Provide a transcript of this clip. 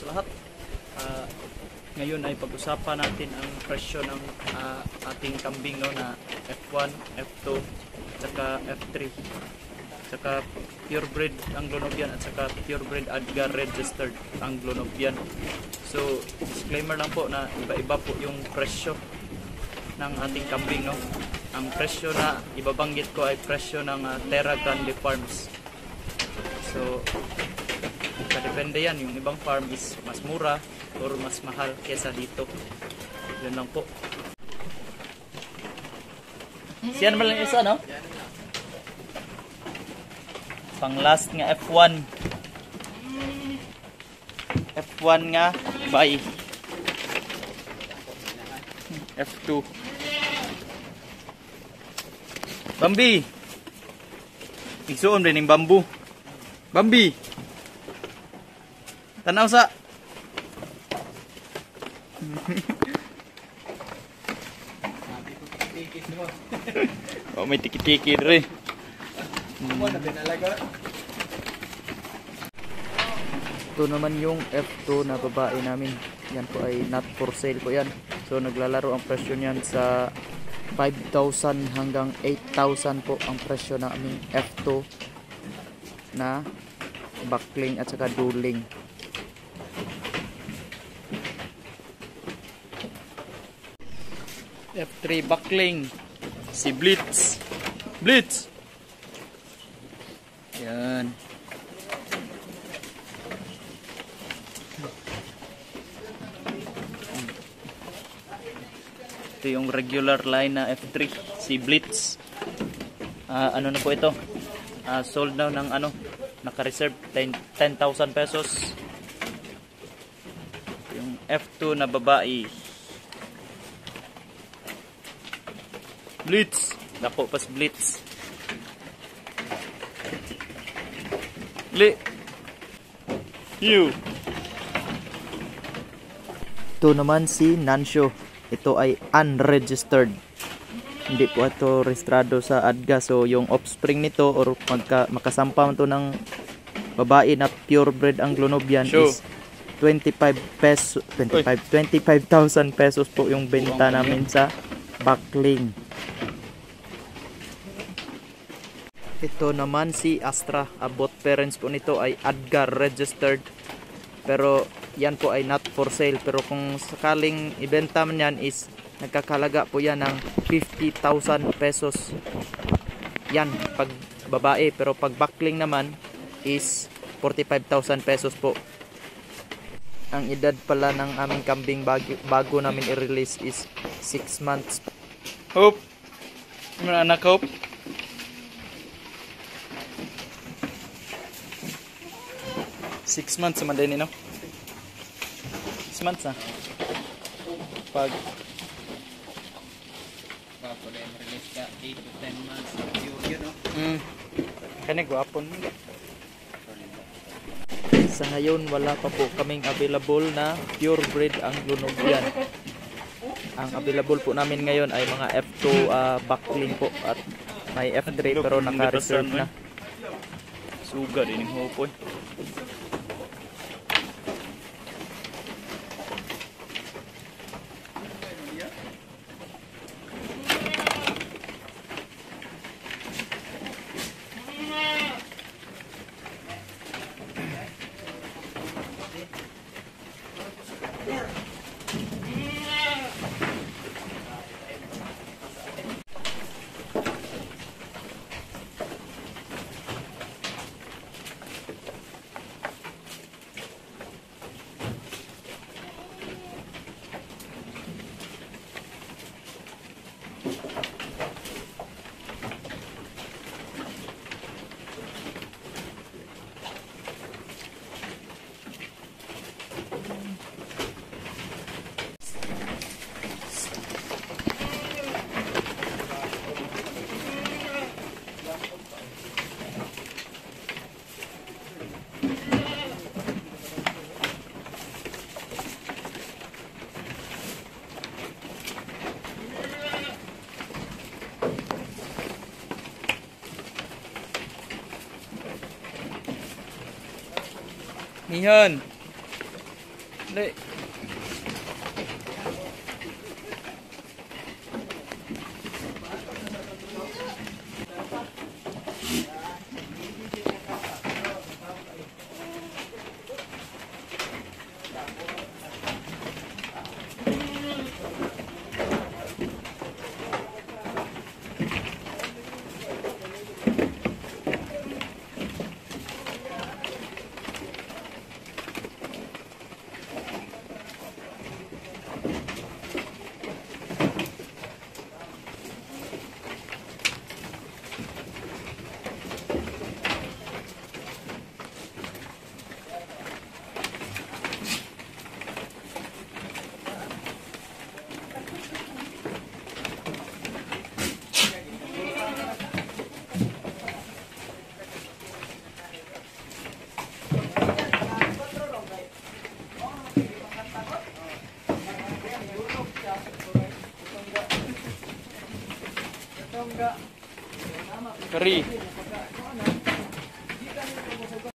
sa lahat. Ngayon ay pag-usapan natin ang presyo ng ating kambing, no, na F1, F2, saka F3, saka purebred Anglo-Nubian at saka purebred Adgar registered Anglo-Nubian. So disclaimer lang po na iba-iba po yung presyo ng ating kambing, no. Ang presyo na ibabanggit ko ay presyo ng Terra Grande Farms. So depende yan, yung ibang farm is mas mura or mas mahal kesa dito. Yun lang po. Siyan naman lang isa, no? Pang last nga F1. F1 nga bye. F2. Bambi. Igsuon din yung bambu. Bambi. Tanaw sa. Oh, may tiki-tiki rin. Ito naman yung F2 na babae namin. Yan po ay not for sale po yan. So naglalaro ang presyo niyan sa 5,000 hanggang 8,000 po ang presyo ng aming F2 na buckling at saka dueling. F3 buckling, si Blitz. Blitz. Yan. Ito yung regular line na F3, si Blitz. Ano na po ito? Sold now ng ano, naka-reserve 10,000 pesos. Yung F2 na babae. Blitz. Dako pas Blitz. You. Ito naman si Nansyo. Ito ay unregistered. Hindi po ito registrado sa ADGA. So yung offspring nito or makasampa man to ng babae na purebred Anglo-Nubian is 25,000 pesos po yung benta namin sa buckling. Ito naman si Astra. Both parents po nito ay ADGAR registered. Pero yan po ay not for sale. Pero kung sakaling ibenta man yan is nagkakalaga po yan ng 50,000 pesos. Yan pag babae. Pero pag buckling naman is 45,000 pesos po. Ang edad pala ng aming kambing bago namin i-release is 6 months. Hope. Mga anak, Hope. Six months naman din, no? 6 months na. Pag release ka 8 to 10 months yun, no? Kaya guwapon. Sa ngayon wala pa po kaming available na purebred Anglo-Nubian. Ang available po namin ngayon ay mga F2 buckling po at may F3 pero naka-reserve na. Suga din yung hopoy. Nihan. Dek. Keri.